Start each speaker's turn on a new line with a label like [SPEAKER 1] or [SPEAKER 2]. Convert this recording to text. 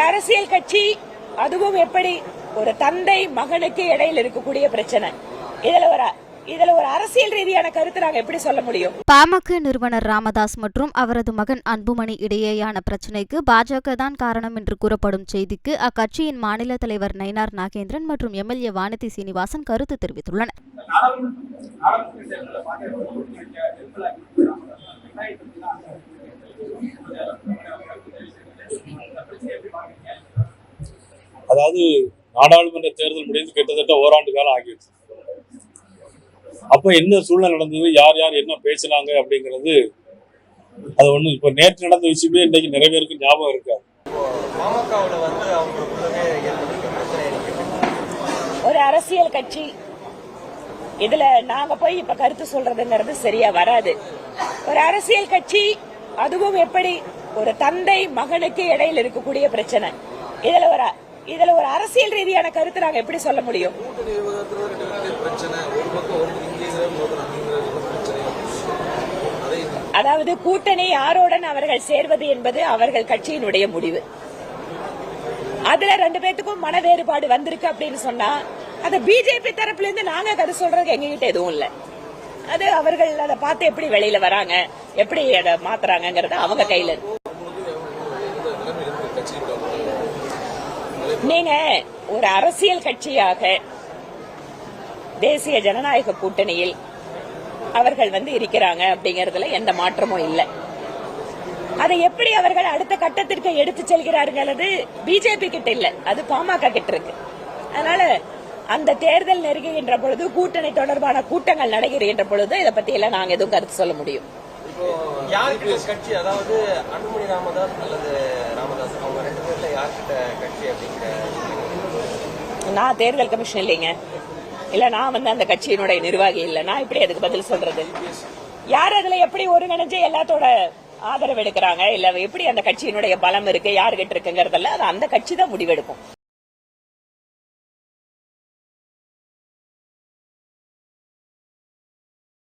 [SPEAKER 1] அரசியல் கட்சி, அதுவும் எப்படி ஒரு தந்தை மகனுக்கு இடையில் இருக்கக்கூடிய பிரச்சனை, இதுல ஒரு அரசியல் ரீதியான கருத்து நாங்க எப்படி சொல்ல முடியும்?
[SPEAKER 2] பாமக நிறுவனர் ராமதாஸ் மற்றும் அவரது மகன் அன்புமணி இடையேயான பிரச்சினைக்கு பாஜக தான் காரணம் என்று கூறப்படும் செய்திக்கு அக்கட்சியின் மாநில தலைவர் நயினார் நாகேந்திரன் மற்றும் எம்எல்ஏ வானதி சீனிவாசன் கருத்து தெரிவித்துள்ளனர்.
[SPEAKER 3] அதாவது நாடாளுமன்ற தேர்தல் முடிந்து கிட்டத்தட்ட ஓராண்டு காலம் ஆகிடுச்சு. அப்ப என்ன சூழ்நிலை நடந்தது, யார் யார் என்ன பேசினாங்க அப்படிங்கிறது அது ஒண்ணு. இப்ப நேற்று நடந்த விஷயமே இன்னைக்கு நிறைவேறுக்கு ஞாபகம் இருக்காது.
[SPEAKER 1] ஒரு அரசியல் கட்சி இதுல நாங்க போய் இப்ப கருத்து சொல்றதுங்கிறது சரியா வராது. ஒரு அரசியல் கட்சி, அதுவும் எப்படி ஒரு தந்தை மகனுக்கு இடையில் இருக்கக்கூடிய பிரச்சனை, இதுல ஒரு அரசியல் ரீதியான கருத்து நாங்க எப்படி சொல்ல முடியும்? அதாவது கூட்டணி யாருடன் அவர்கள் சேர்வது என்பது அவர்கள் கட்சியினுடைய முடிவு. அதுல 2 பேத்துக்கும் மன வேறுபாடு வந்திருக்கு அப்படின்னு சொன்னா அது பிஜேபி தரப்புல இருந்து நாங்க கருத்து சொல்றதுக்கு எங்ககிட்ட எதுவும் இல்ல. அது அவர்கள் அதை பார்த்து எப்படி வெளியில வராங்க, எப்படி அதை மாத்துறாங்கிறது அவங்க கையில இருக்கு. நீங்க ஒரு அரசியல் கட்சியாக தேசிய ஜனநாயக கூட்டணியில் அவர்கள் இருக்கிறாங்க அப்படிங்கறதுல எந்த மாற்றமும் இல்லை. அதை எப்படி அவர்கள் அடுத்த கட்டத்திற்கு எடுத்து செல்கிறார்கள் பிஜேபி கிட்ட இல்ல, அது பாமக கிட்ட இருக்கு. அதனால அந்த தேர்தல் நெருங்குகின்ற பொழுது, கூட்டணி தொடர்பான கூட்டங்கள் நடைபெறுகின்ற பொழுது இதை பத்தி எல்லாம் நாங்க எதுவும் கருத்து சொல்ல முடியும்.
[SPEAKER 4] கட்சி, அதாவது அன்புமணி ராமதாஸ் அல்லது ராமதாஸ், அவங்க 2 பேர்ல யார்கிட்ட கட்சி அப்படிங்கிற?
[SPEAKER 1] நான் தேர்தல் கமிஷன் இல்லைங்க, இல்ல நான் அந்த கட்சியினுடைய நிர்வாகி இல்ல. நான் இப்படி அதுக்கு பதில் சொல்றது? யார் அதுல எப்படி ஒருங்கிணைஞ்சு எல்லாத்தோட ஆதரவு எடுக்கிறாங்க, இல்ல எப்படி அந்த கட்சியினுடைய பலம் இருக்கு, யாருகிட்ட இருக்குங்கிறதெல்லாம் அது அந்த கட்சி தான் முடிவெடுக்கும்.